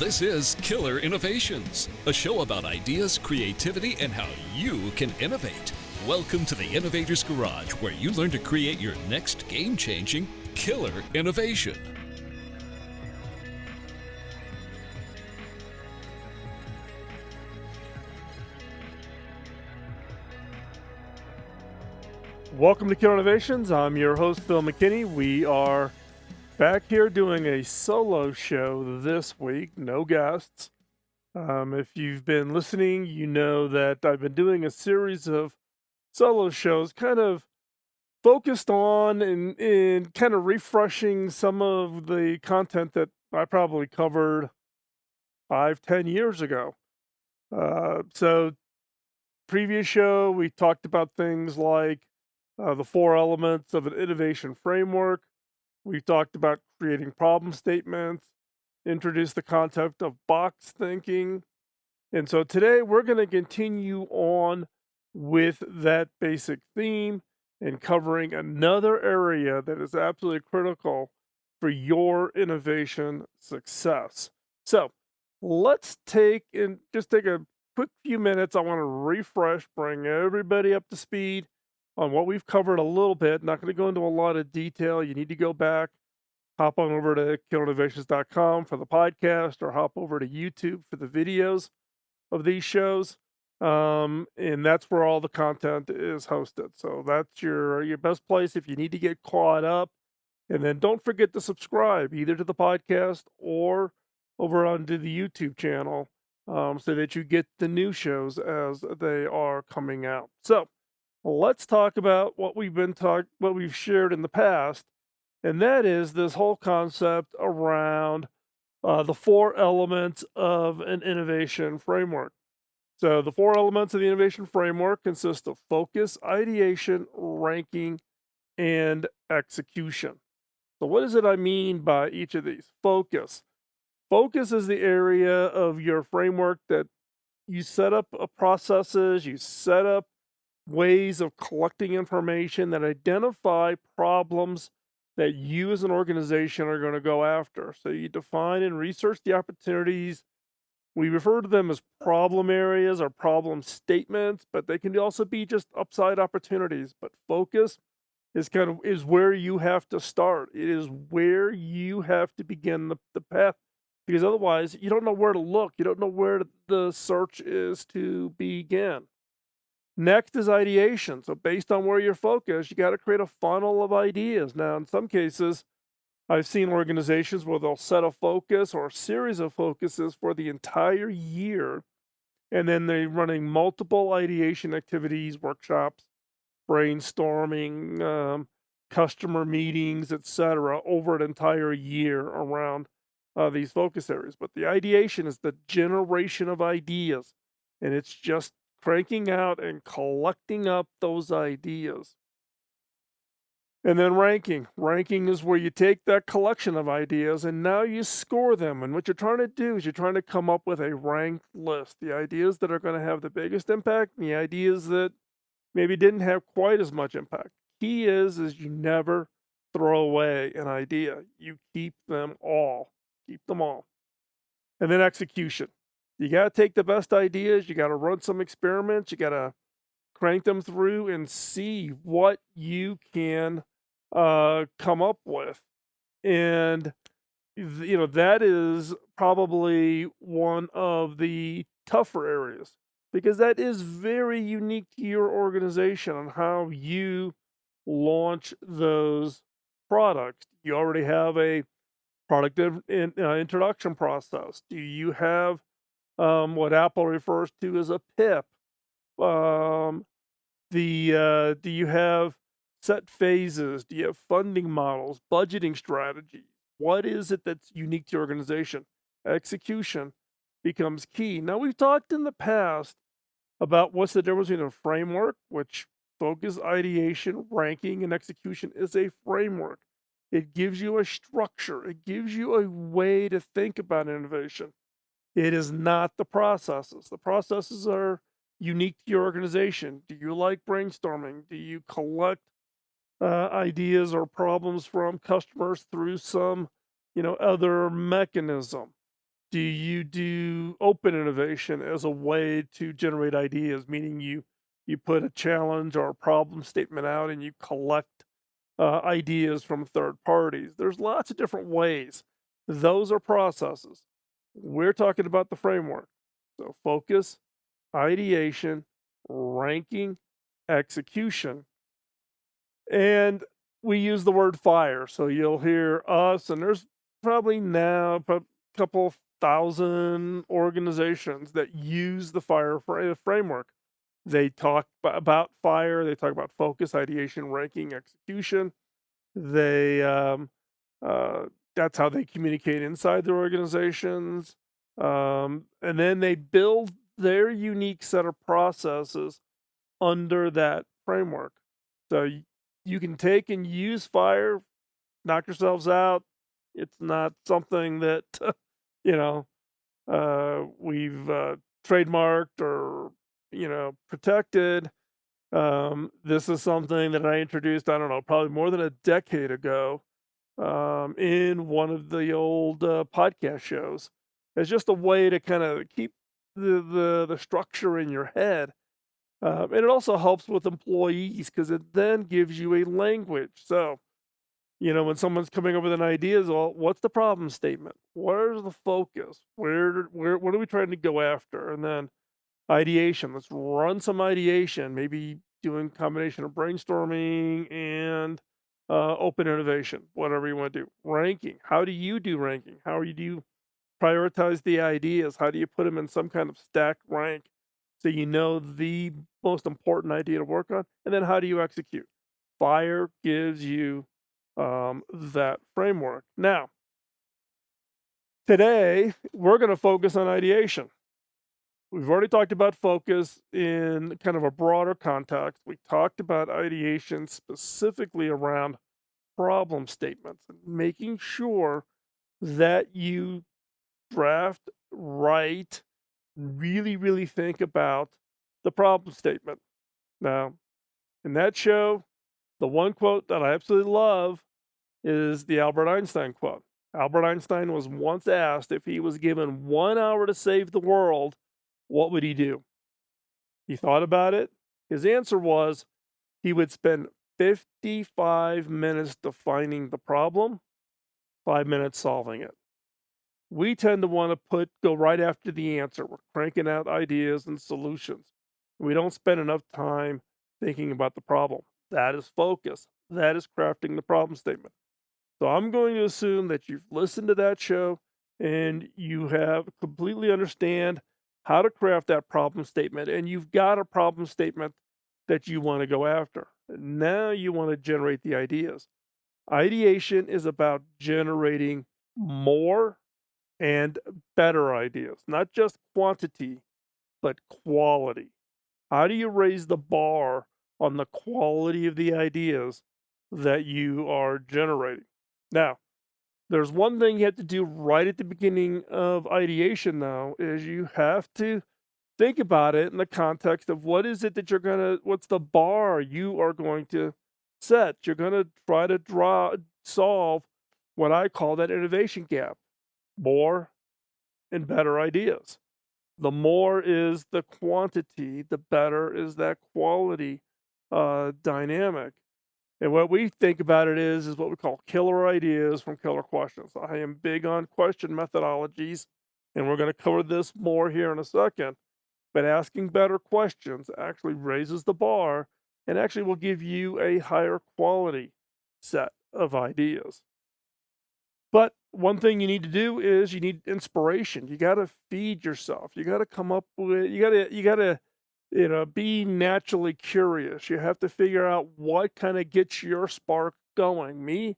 This is Killer Innovations, a show about ideas, creativity, and how you can innovate. Welcome to the Innovator's Garage, where you learn to create your next game-changing killer innovation. Welcome to Killer Innovations. I'm your host, Phil McKinney. We are back here doing a solo show this week, no guests. If you've been listening, you know that I've been doing a series of solo shows kind of focused on and kind of refreshing some of the content that I probably covered 5-10 years ago. So previous show, we talked about things like the 4 elements of an innovation framework. We talked about creating problem statements, introduced the concept of box thinking. And so today we're going to continue on with that basic theme and covering another area that is absolutely critical for your innovation success. So let's take a quick few minutes. I want to refresh, bring everybody up to speed on what we've covered a little bit. Not going to go into a lot of detail. You need to go back, hop on over to killerinnovations.com for the podcast, or hop over to YouTube for the videos of these shows. And that's where all the content is hosted. So that's your best place if you need to get caught up. And then don't forget to subscribe either to the podcast or over onto the YouTube channel, so that you get the new shows as they are coming out. So let's talk about what we've shared in the past, and that is this whole concept around the 4 elements of an innovation framework. So the 4 elements of the innovation framework consist of focus, ideation, ranking, and execution. So what does it I mean by each of these? Focus. Focus is the area of your framework that you set up processes, you set up ways of collecting information that identify problems that you as an organization are going to go after. So you define and research the opportunities. We refer to them as problem areas or problem statements, but they can also be just upside opportunities. But focus is where you have to start. It is where you have to begin the path, because otherwise you don't know where to look. You don't know where the search is to begin. Next is ideation. So based on where you're focused, you got to create a funnel of ideas. Now, in some cases, I've seen organizations where they'll set a focus or a series of focuses for the entire year, and then they're running multiple ideation activities, workshops, brainstorming, customer meetings, etc., over an entire year around these focus areas. But the ideation is the generation of ideas, and it's just cranking out and collecting up those ideas. And then ranking. Ranking is where you take that collection of ideas and now you score them. And what you're trying to do is you're trying to come up with a ranked list. The ideas that are going to have the biggest impact, and the ideas that maybe didn't have quite as much impact. Key is you never throw away an idea. You keep them all. Keep them all. And then execution. You got to take the best ideas, you got to run some experiments, you got to crank them through and see what you can come up with. And, that is probably one of the tougher areas, because that is very unique to your organization on how you launch those products. You already have a product introduction process. Do you have what Apple refers to as a PIP? Do you have set phases? Do you have funding models, budgeting strategies? What is it that's unique to your organization? Execution becomes key. Now, we've talked in the past about what's the difference between a framework, which focus, ideation, ranking, and execution is a framework. It gives you a structure. It gives you a way to think about innovation. It is not the processes. The processes are unique to your organization. Do you like brainstorming? Do you collect ideas or problems from customers through some, other mechanism? Do you do open innovation as a way to generate ideas, meaning you put a challenge or a problem statement out and you collect ideas from third parties? There's lots of different ways. Those are processes. We're talking about the framework. So focus, ideation, ranking, execution. And we use the word fire. So you'll hear us, and there's probably now a couple thousand organizations that use the fire framework. They talk about fire, they talk about focus, ideation, ranking, execution. They uh, that's how they communicate inside their organizations. And then they build their unique set of processes under that framework. So you can take and use fire, knock yourselves out. It's not something that you know we've trademarked or protected. This is something that I introduced, I don't know, probably more than a decade ago, in one of the old podcast shows. It's just a way to kind of keep the structure in your head, and it also helps with employees because it then gives you a language. So, when someone's coming up with an idea, is well, what's the problem statement? Where's the focus? Where what are we trying to go after? And then ideation. Let's run some ideation. Maybe doing combination of brainstorming and open innovation. Whatever you want to do. Ranking. How do you do ranking? Do you prioritize the ideas? How do you put them in some kind of stacked rank so you know the most important idea to work on? And then how do you execute? Fire gives you that framework. Now, today we're going to focus on ideation. We've already talked about focus in kind of a broader context. We talked about ideation specifically around problem statements and making sure that you draft, write, really, really think about the problem statement. Now, in that show, the one quote that I absolutely love is the Albert Einstein quote. Albert Einstein was once asked if he was given 1 hour to save the world, what would he do? He thought about it. His answer was he would spend 55 minutes defining the problem, 5 minutes solving it. We tend to want to go right after the answer. We're cranking out ideas and solutions. We don't spend enough time thinking about the problem. That is focus. That is crafting the problem statement. So I'm going to assume that you've listened to that show and you have completely understand how to craft that problem statement, and you've got a problem statement that you want to go after. Now you want to generate the ideas. Ideation is about generating more and better ideas, not just quantity, but quality. How do you raise the bar on the quality of the ideas that you are generating? Now, there's one thing you have to do right at the beginning of ideation, though, is you have to think about it in the context of what is it that what's the bar you are going to set? You're going to try to solve what I call that innovation gap, more and better ideas. The more is the quantity, the better is that quality dynamic. And what we think about it is what we call killer ideas from killer questions. I am big on question methodologies, and we're going to cover this more here in a second. But asking better questions actually raises the bar and actually will give you a higher quality set of ideas. But one thing you need to do is you need inspiration. You got to feed yourself. You got to come up with, you got to, be naturally curious. You have to figure out what kind of gets your spark going.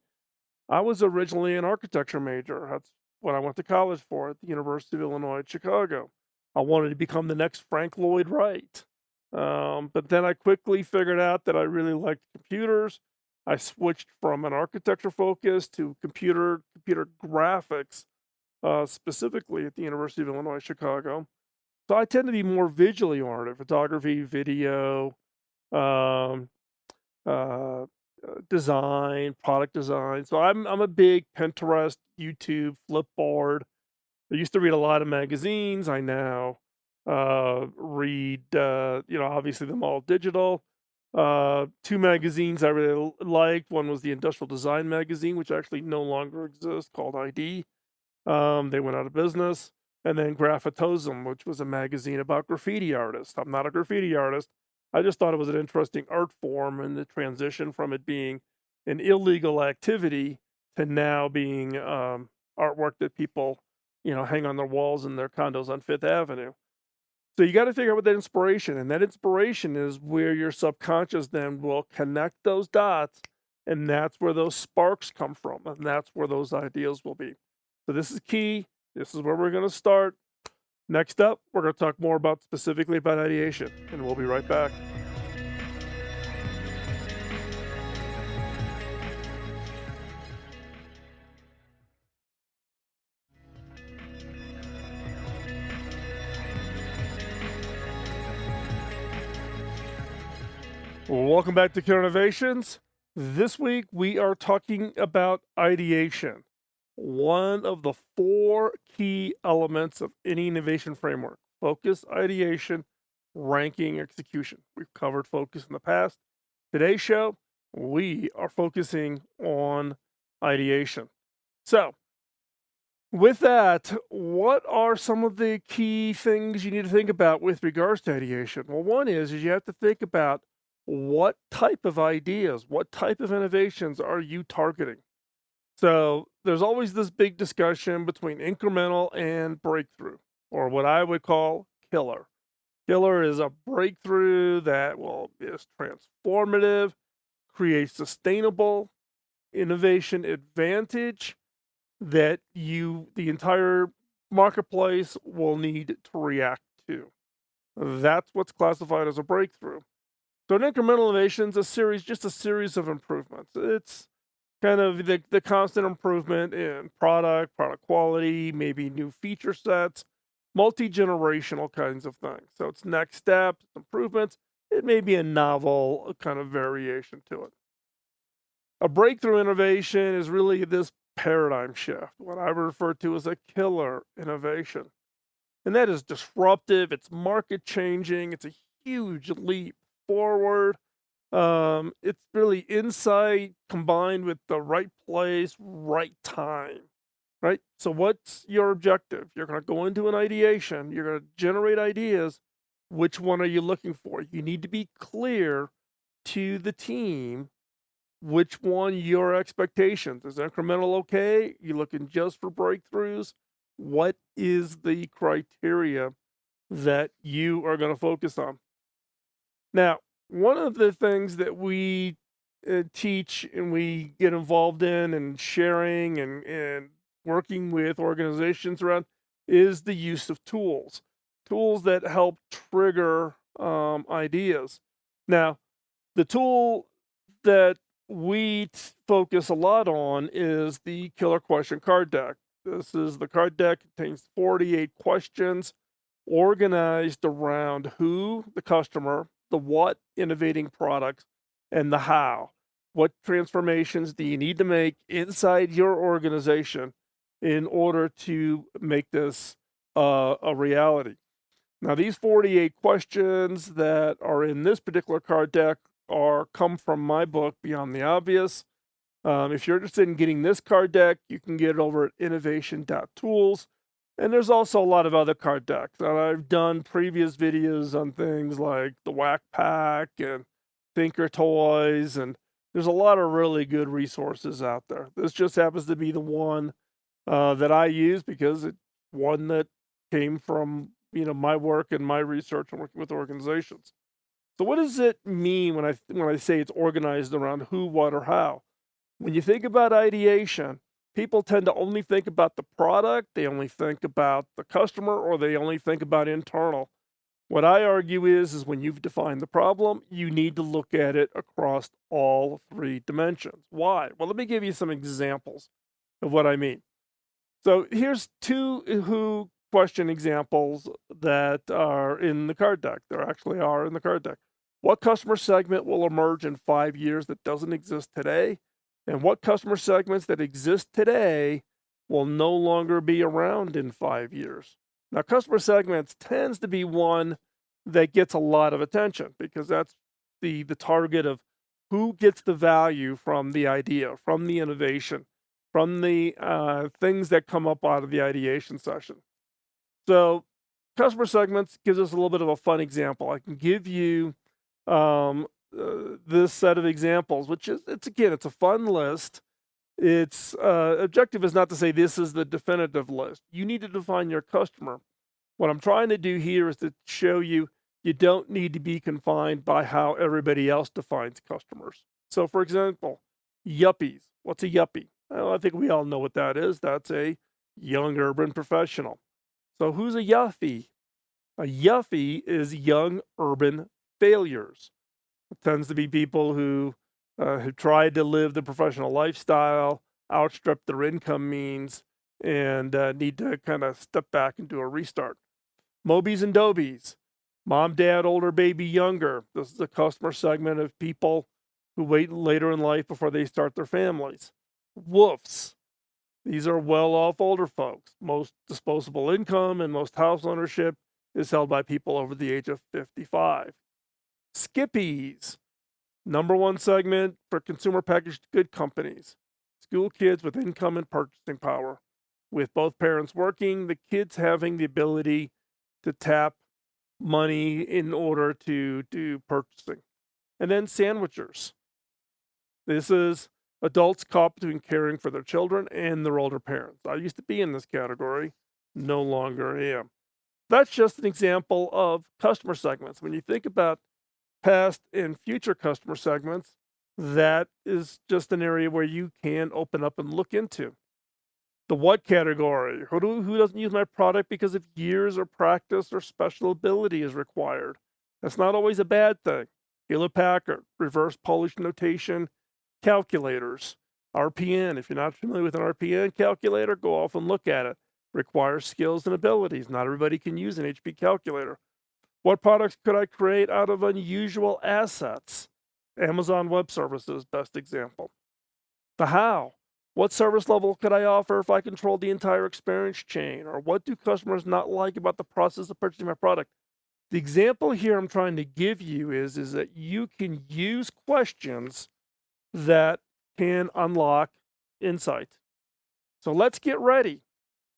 I was originally an architecture major. That's what I went to college for at the University of Illinois at Chicago. I wanted to become the next Frank Lloyd Wright. But then I quickly figured out that I really liked computers. I switched from an architecture focus to computer graphics, specifically at the University of Illinois Chicago. So I tend to be more visually oriented: photography, video, um, uh, design, product design. So I'm a big Pinterest, YouTube, Flipboard. I used to read a lot of magazines. I now read, obviously them all digital. Two magazines I really liked. One was the Industrial Design magazine, which actually no longer exists, called ID. They went out of business. And then Graffitosum, which was a magazine about graffiti artists. I'm not a graffiti artist. I just thought it was an interesting art form, and the transition from it being an illegal activity to now being artwork that people, hang on their walls in their condos on Fifth Avenue. So you got to figure out what that inspiration, and that inspiration is where your subconscious then will connect those dots, and that's where those sparks come from, and that's where those ideas will be. So this is key. This is where we're going to start. Next up, we're going to talk more about specifically about ideation, and we'll be right back. Welcome back to Killer Innovations. This week we are talking about ideation, one of the 4 key elements of any innovation framework: focus, ideation, ranking, execution. We've covered focus in the past. Today's show, we are focusing on ideation. So, with that, what are some of the key things you need to think about with regards to ideation? Well, one is you have to think about what type of ideas, what type of innovations are you targeting? So there's always this big discussion between incremental and breakthrough, or what I would call killer. Killer is a breakthrough that is transformative, creates sustainable innovation advantage that the entire marketplace will need to react to. That's what's classified as a breakthrough. So an incremental innovation is just a series of improvements. It's kind of the constant improvement in product quality, maybe new feature sets, multi-generational kinds of things. So it's next steps, improvements. It may be a novel kind of variation to it. A breakthrough innovation is really this paradigm shift, what I refer to as a killer innovation. And that is disruptive, it's market changing, it's a huge leap forward. It's really insight combined with the right place, right time, right? So, what's your objective? You're going to go into an ideation, you're going to generate ideas. Which one are you looking for? You need to be clear to the team which one your expectations. Is incremental okay? You looking just for breakthroughs? What is the criteria that you are going to focus on? Now, one of the things that we teach and we get involved in and sharing and working with organizations around is the use of tools that help trigger ideas. Now, the tool that we focus a lot on is the killer question card deck. This is the card deck, contains 48 questions organized around who, the customer, the what, innovating products, and the how. What transformations do you need to make inside your organization in order to make this a reality? Now, these 48 questions that are in this particular card deck come from my book, Beyond the Obvious. If you're interested in getting this card deck, you can get it over at innovation.tools. And there's also a lot of other card decks. And I've done previous videos on things like the Whack Pack and Thinker Toys, and there's a lot of really good resources out there. This just happens to be the one that I use because it's one that came from my work and my research and working with organizations. So what does it mean when I say it's organized around who, what, or how? When you think about ideation, people tend to only think about the product, they only think about the customer, or they only think about internal. What I argue is when you've defined the problem, you need to look at it across all 3 dimensions. Why? Well, let me give you some examples of what I mean. So here's 2 who question examples that are in the card deck. There actually are in the card deck. What customer segment will emerge in 5 years that doesn't exist today? And what customer segments that exist today will no longer be around in 5 years. Now, customer segments tends to be one that gets a lot of attention because that's the target of who gets the value from the idea, from the innovation, from the things that come up out of the ideation session. So, customer segments gives us a little bit of a fun example. I can give you this set of examples, which is it's a fun list. Its objective is not to say this is the definitive list. You need to define your customer. What I'm trying to do here is to show you you don't need to be confined by how everybody else defines customers. So, for example, yuppies. What's a yuppie? Well, I think we all know what that is. That's a young urban professional. So, who's a yuppie? A yuppie is young urban failures. It tends to be people who tried to live the professional lifestyle, outstrip their income means, and need to kind of step back and do a restart. Mobies and dobies, mom, dad, older, baby, younger. This is a customer segment of people who wait later in life before they start their families. Woofs, these are well off older folks. Most disposable income and most house ownership is held by people over the age of 55. Skippies, number one segment for consumer packaged good companies. School kids with income and purchasing power. With both parents working, the kids having the ability to tap money in order to do purchasing. And then sandwichers. This is adults caught between caring for their children and their older parents. I used to be in this category, no longer am. That's just an example of customer segments. When you think about past and future customer segments, that is just an area where you can open up and look into. The what category? Who doesn't use my product because of years or practice or special ability is required? That's not always a bad thing. Hewlett Packard, reverse Polish notation calculators, RPN. If you're not familiar with an RPN calculator, go off and look at it. Requires skills and abilities. Not everybody can use an HP calculator. What products could I create out of unusual assets? Amazon Web Services, best example. The how. What service level could I offer if I controlled the entire experience chain? Or what do customers not like about the process of purchasing my product? The example here I'm trying to give you is that you can use questions that can unlock insight. So let's get ready.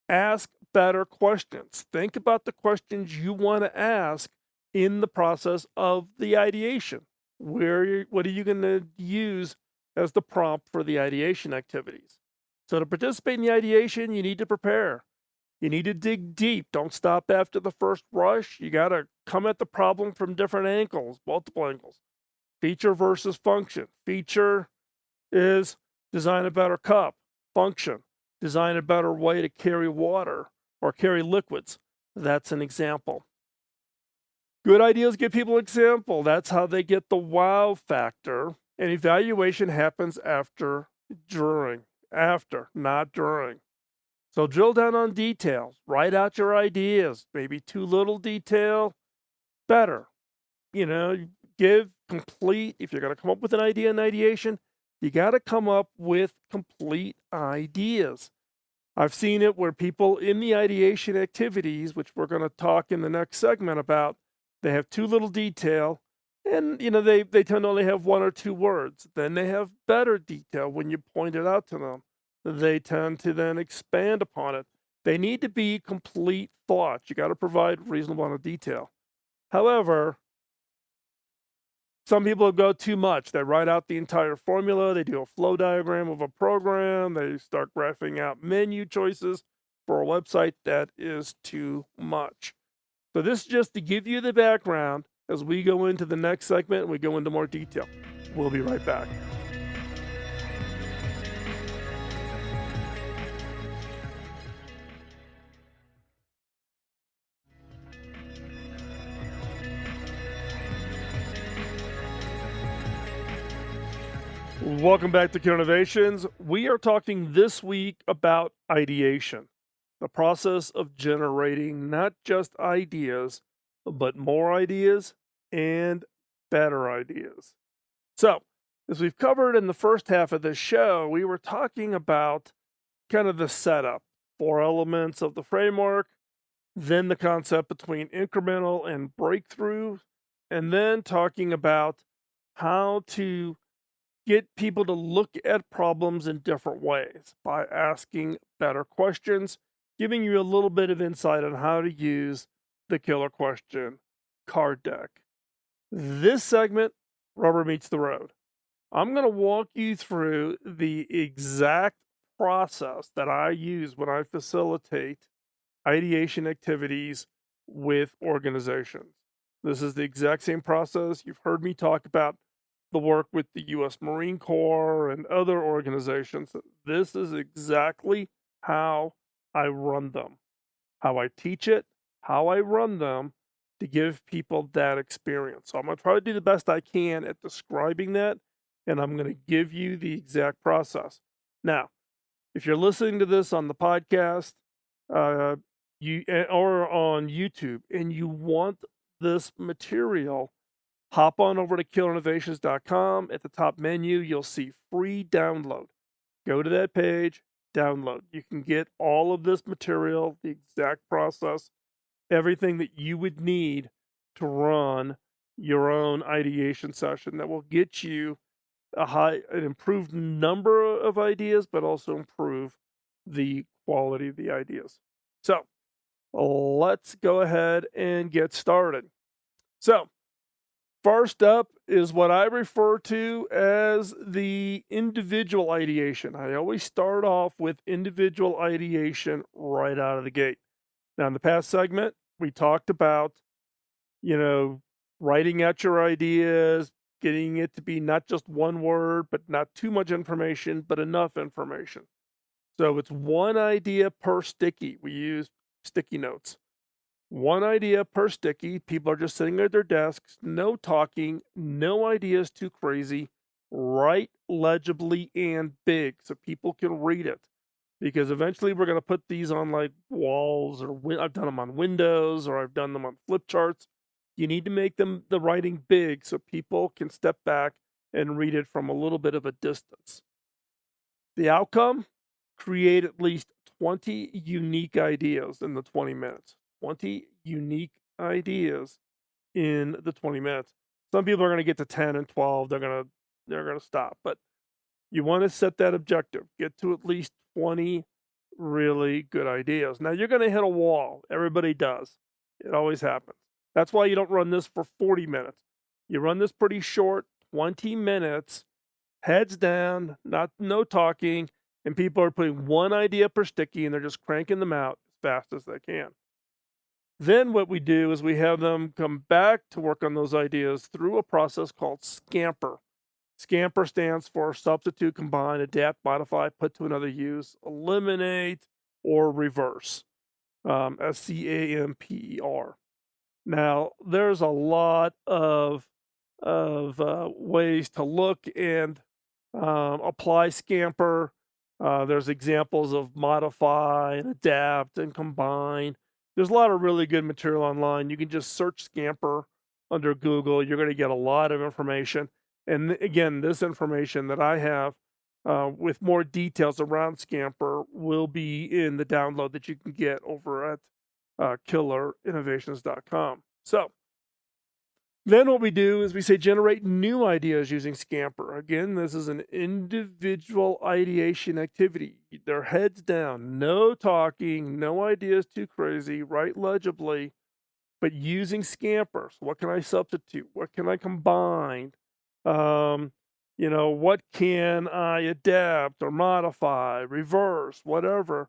Ask better questions. Think about the questions you want to ask in the process of the ideation. What are you going to use as the prompt for the ideation activities? So to participate in the ideation, you need to prepare. You need to dig deep. Don't stop after the first rush. You got to come at the problem from different angles, multiple angles. Feature versus function. Feature is design a better cup. Function, design a better way to carry water or carry liquids. That's an example. Good ideas give people an example. That's how they get the wow factor. And evaluation happens after, not during. So drill down on details. Write out your ideas. Maybe too little detail, better. Give complete. If you're going to come up with an idea in ideation, you got to come up with complete ideas. I've seen it where people in the ideation activities, which we're going to talk in the next segment about, they have too little detail and they tend to only have one or two words. Then they have better detail when you point it out to them. They tend to then expand upon it. They need to be complete thoughts. You got to provide reasonable amount of detail. However, some people go too much. They write out the entire formula. They do a flow diagram of a program. They start graphing out menu choices for a website. That is too much. So this is just to give you the background as we go into the next segment and we go into more detail. We'll be right back. Welcome back to Killer Innovations. We are talking this week about ideation, the process of generating not just ideas, but more ideas and better ideas. So, as we've covered in the first half of this show, we were talking about kind of the setup, 4 elements of the framework, then the concept between incremental and breakthrough, and then talking about how to get people to look at problems in different ways by asking better questions, giving you a little bit of insight on how to use the killer question card deck. This segment, rubber meets the road. I'm going to walk you through the exact process that I use when I facilitate ideation activities with organizations. This is the exact same process. You've heard me talk about the work with the US Marine Corps and other organizations. This is exactly how I run them, how I teach it, how I run them to give people that experience. So I'm going to try to do the best I can at describing that, and I'm going to give you the exact process. Now, if you're listening to this on the podcast, uh, or on YouTube, and you want this material, hop on over to killerinnovations.com. At the top menu, you'll see free download. Go to that page, download. You can get all of this material, the exact process, everything that you would need to run your own ideation session that will get you an improved number of ideas, but also improve the quality of the ideas. So let's go ahead and get started. So first up is what I refer to as the individual ideation. I always start off with individual ideation right out of the gate. Now, in the past segment, we talked about, writing out your ideas, getting it to be not just one word, but not too much information, but enough information. So it's one idea per sticky. We use sticky notes. One idea per sticky. People are just sitting at their desks, no talking, no ideas too crazy. Write legibly and big so people can read it. Because eventually we're going to put these on like walls, or I've done them on windows, or I've done them on flip charts. You need to make the writing big so people can step back and read it from a little bit of a distance. The outcome, create at least 20 unique ideas in the 20 minutes. 20 unique ideas in the 20 minutes. Some people are going to get to 10 and 12. They're going to stop, but you want to set that objective. Get to at least 20 really good ideas. Now you're going to hit a wall. Everybody does. It always happens. That's why you don't run this for 40 minutes. You run this pretty short, 20 minutes, heads down, no talking, and people are putting one idea per sticky and they're just cranking them out as fast as they can. Then what we do is we have them come back to work on those ideas through a process called Scamper. Scamper stands for substitute, combine, adapt, modify, put to another use, eliminate, or reverse. SCAMPER. Now, there's a lot of ways to look and apply Scamper. There's examples of modify and adapt and combine. There's a lot of really good material online. You can just search Scamper under Google. You're going to get a lot of information. And again, this information that I have with more details around Scamper will be in the download that you can get over at killerinnovations.com. So then what we do is we say generate new ideas using Scamper. Again, this is an individual ideation activity. Their heads down, no talking, no ideas too crazy, write legibly, but using Scamper. So what can I substitute? What can I combine? What can I adapt or modify, reverse, whatever?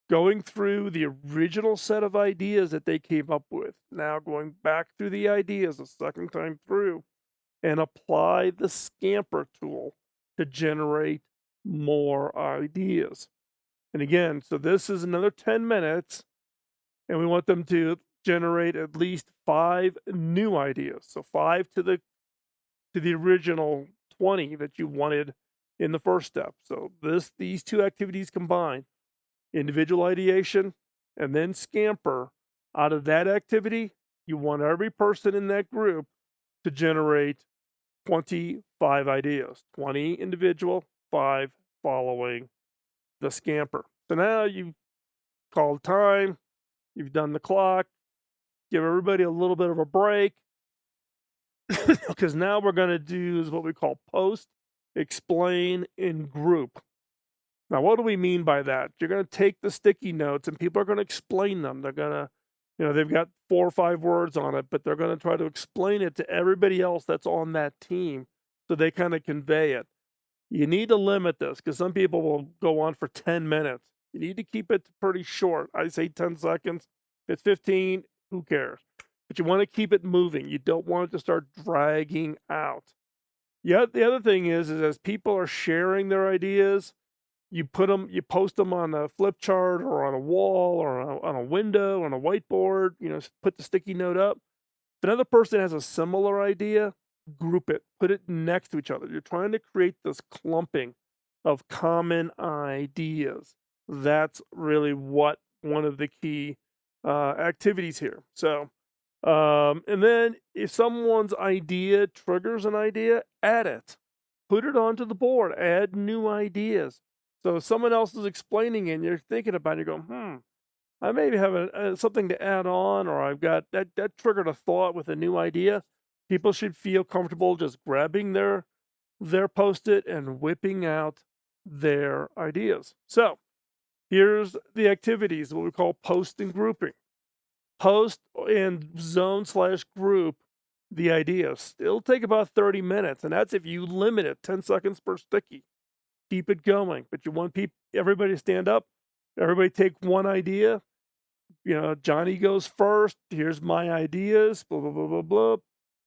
Going through the original set of ideas that they came up with, now going back through the ideas a second time through, and apply the Scamper tool to generate more ideas. And again, so this is another 10 minutes, and we want them to generate at least 5 new ideas. So 5 to the original 20 that you wanted in the first step. So these two activities combined, individual ideation and then Scamper, out of that activity, you want every person in that group to generate 25 ideas, 20 individual, 5 following the Scamper. So now you've called time, you've done the clock, give everybody a little bit of a break, because now we're going to do is what we call post, explain, and group. Now, what do we mean by that? You're going to take the sticky notes and people are going to explain them. They're going to, they've got 4 or 5 words on it, but they're going to try to explain it to everybody else that's on that team so they kind of convey it. You need to limit this because some people will go on for 10 minutes. You need to keep it pretty short. I say 10 seconds. If it's 15, who cares? But you want to keep it moving. You don't want it to start dragging out. Yeah, the other thing is as people are sharing their ideas, you post them on a flip chart or on a wall or on a window, on a whiteboard, put the sticky note up. If another person has a similar idea, group it, put it next to each other. You're trying to create this clumping of common ideas. That's really what one of the key activities here. So, and then if someone's idea triggers an idea, add it, put it onto the board, add new ideas. So if someone else is explaining it and you're thinking about it, you're going, I maybe have something to add on, or I've got that triggered a thought with a new idea. People should feel comfortable just grabbing their Post-it and whipping out their ideas. So here's the activities, what we call post and grouping. Post and zone/group the ideas. It'll take about 30 minutes, and that's if you limit it 10 seconds per sticky. Keep it going, but you want everybody to stand up. Everybody take one idea. Johnny goes first. Here's my ideas. Blah blah blah blah blah.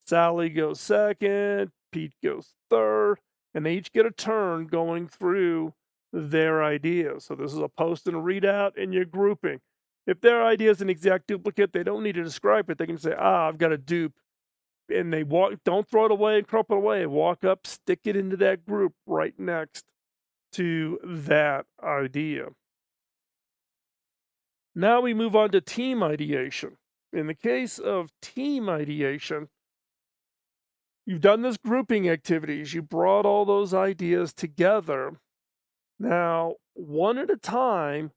Sally goes second. Pete goes third, and they each get a turn going through their ideas. So this is a post and a readout, and you're grouping. If their idea is an exact duplicate, they don't need to describe it. They can say, I've got a dupe. And they don't throw it away and crumple it away. Walk up, stick it into that group right next to that idea. Now we move on to team ideation. In the case of team ideation, you've done this grouping activities. You brought all those ideas together. Now, one at a time,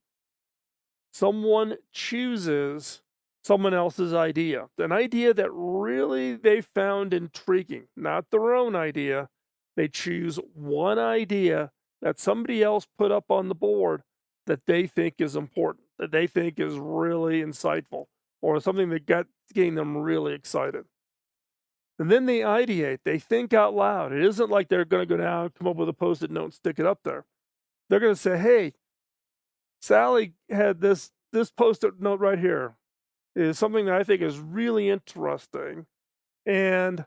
someone chooses someone else's idea, an idea that really they found intriguing, not their own idea. They choose one idea that somebody else put up on the board that they think is important, that they think is really insightful, or something that getting them really excited. And then they ideate, they think out loud. It isn't like they're going to go down, come up with a Post-it note and stick it up there. They're going to say, hey, Sally had this Post-it note right here. It is something that I think is really interesting. And,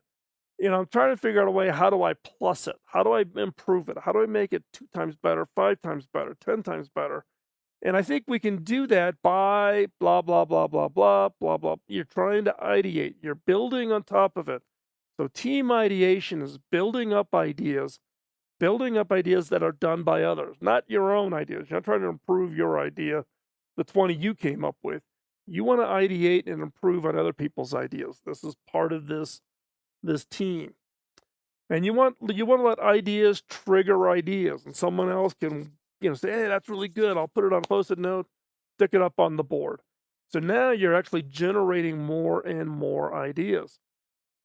I'm trying to figure out a way, how do I plus it? How do I improve it? How do I make it 2 times better, 5 times better, 10 times better? And I think we can do that by blah, blah, blah, blah, blah, blah, blah. You're trying to ideate. You're building on top of it. So team ideation is building up ideas that are done by others, not your own ideas. You're not trying to improve your idea, the 20 you came up with. You want to ideate and improve on other people's ideas. This is part of this team. And you want to let ideas trigger ideas, and someone else can say, hey, that's really good. I'll put it on a Post-it note, stick it up on the board. So now you're actually generating more and more ideas.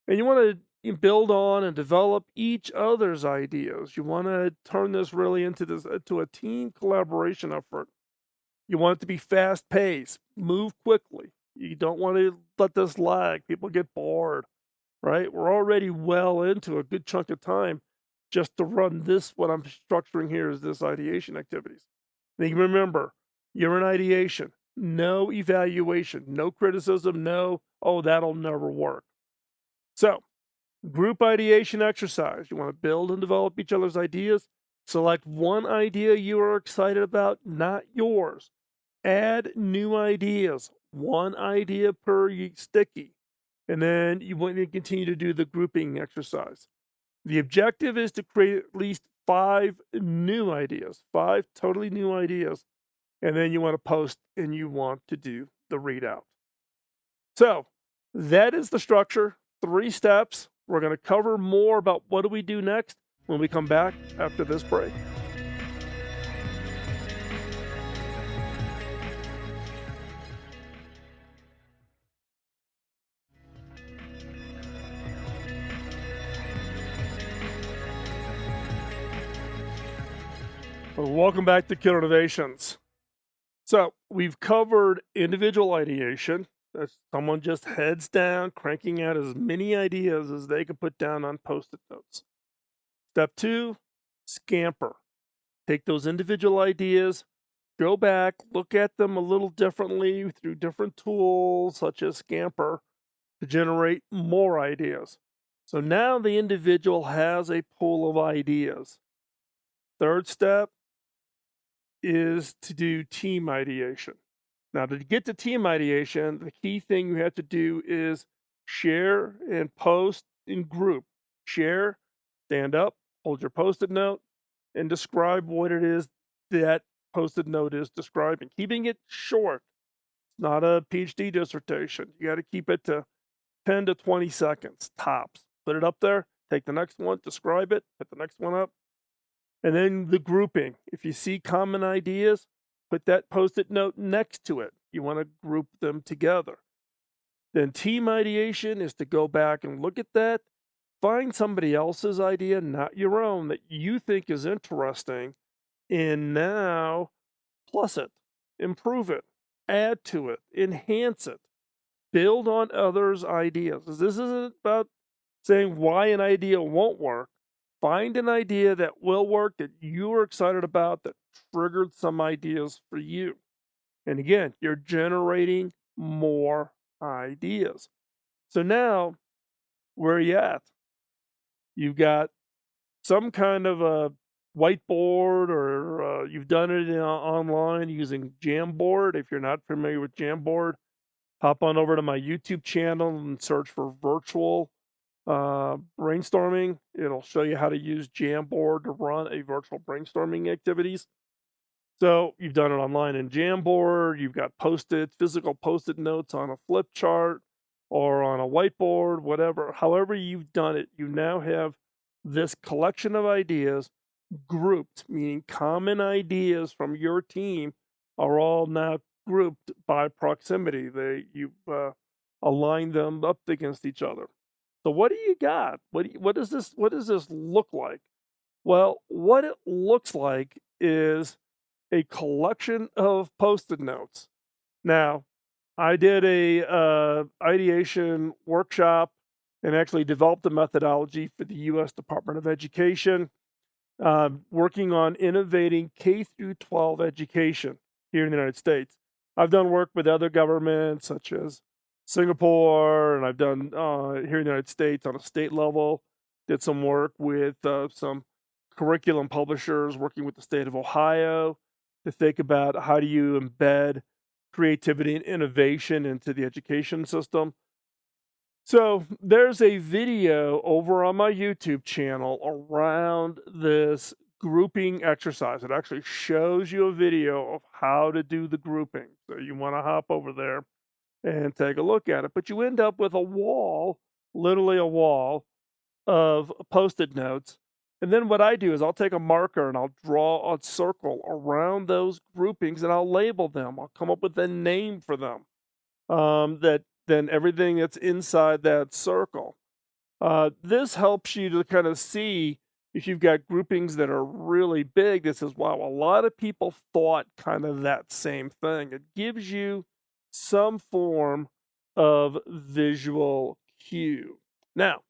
And you want to build on and develop each other's ideas. You want to turn this really into a team collaboration effort. You want it to be fast paced, move quickly. You don't want to let this lag. People get bored, right? We're already well into a good chunk of time just to run this. What I'm structuring here is this ideation activities. And you remember, you're in ideation, no evaluation, no criticism, that'll never work. So, group ideation exercise. You want to build and develop each other's ideas. Select one idea you are excited about, not yours. Add new ideas, one idea per sticky. And then you want to continue to do the grouping exercise. The objective is to create at least 5 new ideas, 5 totally new ideas. And then you want to post and you want to do the readout. So that is the structure, 3 steps. We're going to cover more about what do we do next when we come back after this break. Well, welcome back to Killer Innovations. So, we've covered individual ideation. That's someone just heads down, cranking out as many ideas as they can put down on post it notes. Step two, scamper. Take those individual ideas, go back, look at them a little differently through different tools such as Scamper to generate more ideas. So now the individual has a pool of ideas. Third step is to do team ideation. Now, to get to team ideation, the key thing you have to do is share and post in group. Share, stand up, hold your post it note, and describe what it is that post it note is describing. Keeping it short, it's not a PhD dissertation. You got to keep it to 10 to 20 seconds tops. Put it up there, take the next one, describe it, put the next one up. And then the grouping. If you see common ideas, put that post it note next to it. You want to group them together. Then team ideation is to go back and look at that, find somebody else's idea, not your own, that you think is interesting, and now plus it, improve it, add to it, enhance it, build on others' ideas. This isn't about saying why an idea won't work. Find an idea that will work, that you are excited about, that triggered some ideas for you. And again, you're generating more ideas. So now, where are you at? You've got some kind of a whiteboard, or you've done it online using Jamboard. If you're not familiar with Jamboard, hop on over to my YouTube channel and search for virtual brainstorming. It'll show you how to use Jamboard to run a virtual brainstorming activities. So you've done it online in Jamboard, you've got post-its, physical post-it notes on a flip chart or on a whiteboard, whatever. However you've done it, you now have this collection of ideas grouped, meaning common ideas from your team are all now grouped by proximity. You've aligned them up against each other. So what do you got? What does this look like? Well, what it looks like is a collection of post-it notes. Now, I did a ideation workshop and actually developed a methodology for the U.S. Department of Education, working on innovating K through 12 education here in the United States. I've done work with other governments such as Singapore, and I've done here in the United States on a state level. Did some work with some curriculum publishers, working with the state of Ohio to think about how do you embed creativity and innovation into the education system. So there's a video over on my YouTube channel around this grouping exercise. It actually shows you a video of how to do the grouping. So you want to hop over there and take a look at it. But you end up with a wall, literally a wall of post-it notes. And then what I do is I'll take a marker and I'll draw a circle around those groupings and I'll label them. I'll come up with a name for them. That then everything that's inside that circle. This helps you to kind of see if you've got groupings that are really big. This is wow, a lot of people thought kind of that same thing. It gives you some form of visual cue. Now,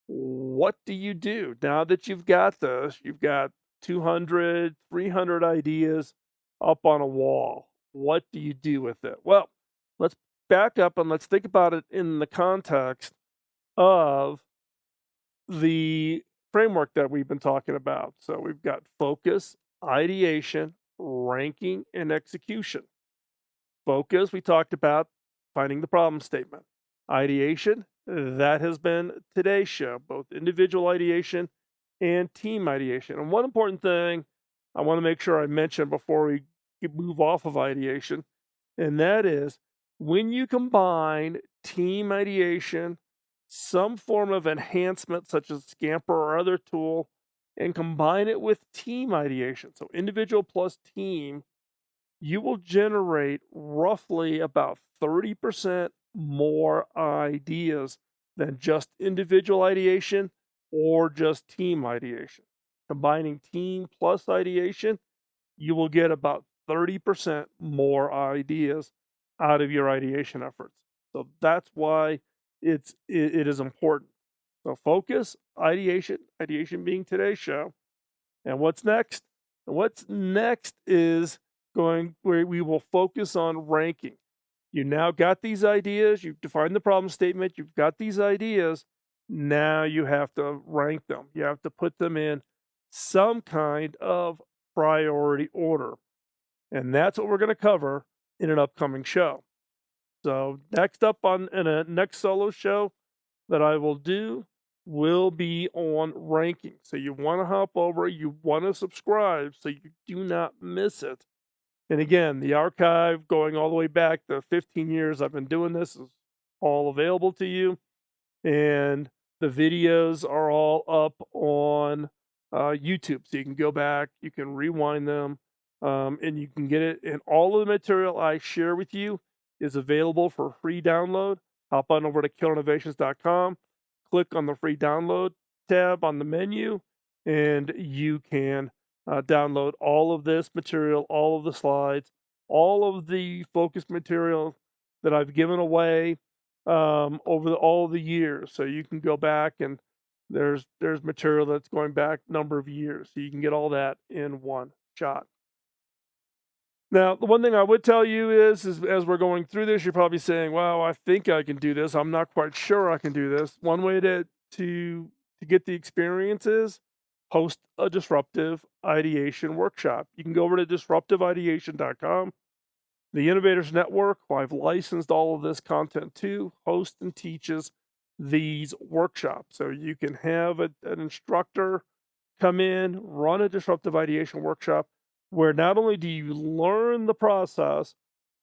what do you do now that you've got this? You've got 200, 300 ideas up on a wall. What do you do with it? Well, let's back up and let's think about it in the context of the framework that we've been talking about. So we've got focus, ideation, ranking, and execution. Focus, we talked about finding the problem statement. Ideation, that has been today's show, both individual ideation and team ideation. And one important thing I want to make sure I mention before we move off of ideation, and that is when you combine team ideation, some form of enhancement such as Scamper or other tool, and combine it with team ideation, so individual plus team, you will generate roughly about 30% more ideas than just individual ideation or just team ideation. combining team plus ideation, you will get about 30% more ideas out of your ideation efforts. So that's why it is important. So focus, ideation being today's show. And what's next? What's next is going where we will focus on ranking. You now got these ideas, you've defined the problem statement, you've got these ideas. Now you have to rank them. You have to put them in some kind of priority order. And that's what we're going to cover in an upcoming show. So next up on in a next solo show that I will do will be on ranking. So you want to hop over, you want to subscribe so you do not miss it. And again, the archive going all the way back to 15 years I've been doing this is all available to you. And the videos are all up on YouTube. So you can go back, you can rewind them, and you can get it. And all of the material I share with you is available for free download. Hop on over to killerinnovations.com, click on the free download tab on the menu, and you can download all of this material, all of the slides, all of the focus material that I've given away over all the years. So you can go back and there's material that's going back a number of years. So you can get all that in one shot. Now, the one thing I would tell you is as we're going through this, you're probably saying, "Wow, I think I can do this. I'm not quite sure I can do this." One way to get the experience is host a disruptive ideation workshop. You can go over to disruptiveideation.com. The Innovators Network, who I've licensed all of this content to, hosts and teaches these workshops. So you can have an instructor come in, run a disruptive ideation workshop where not only do you learn the process,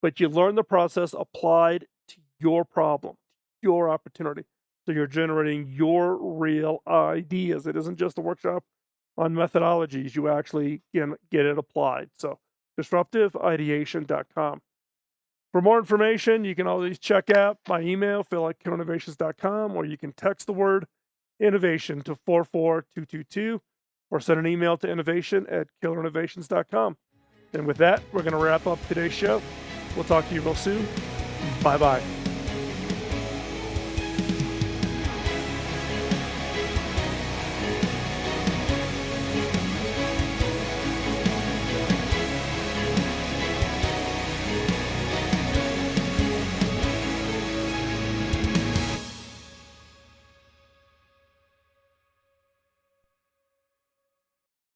but you learn the process applied to your problem, your opportunity. So you're generating your real ideas. It isn't just a workshop on methodologies. You actually can get it applied. So disruptiveideation.com. For more information, you can always check out my email, phil@killinnovations.com, or you can text the word innovation to 44222 or send an email to innovation@killerinnovations.com. And with that, we're going to wrap up today's show. We'll talk to you real soon. Bye-bye.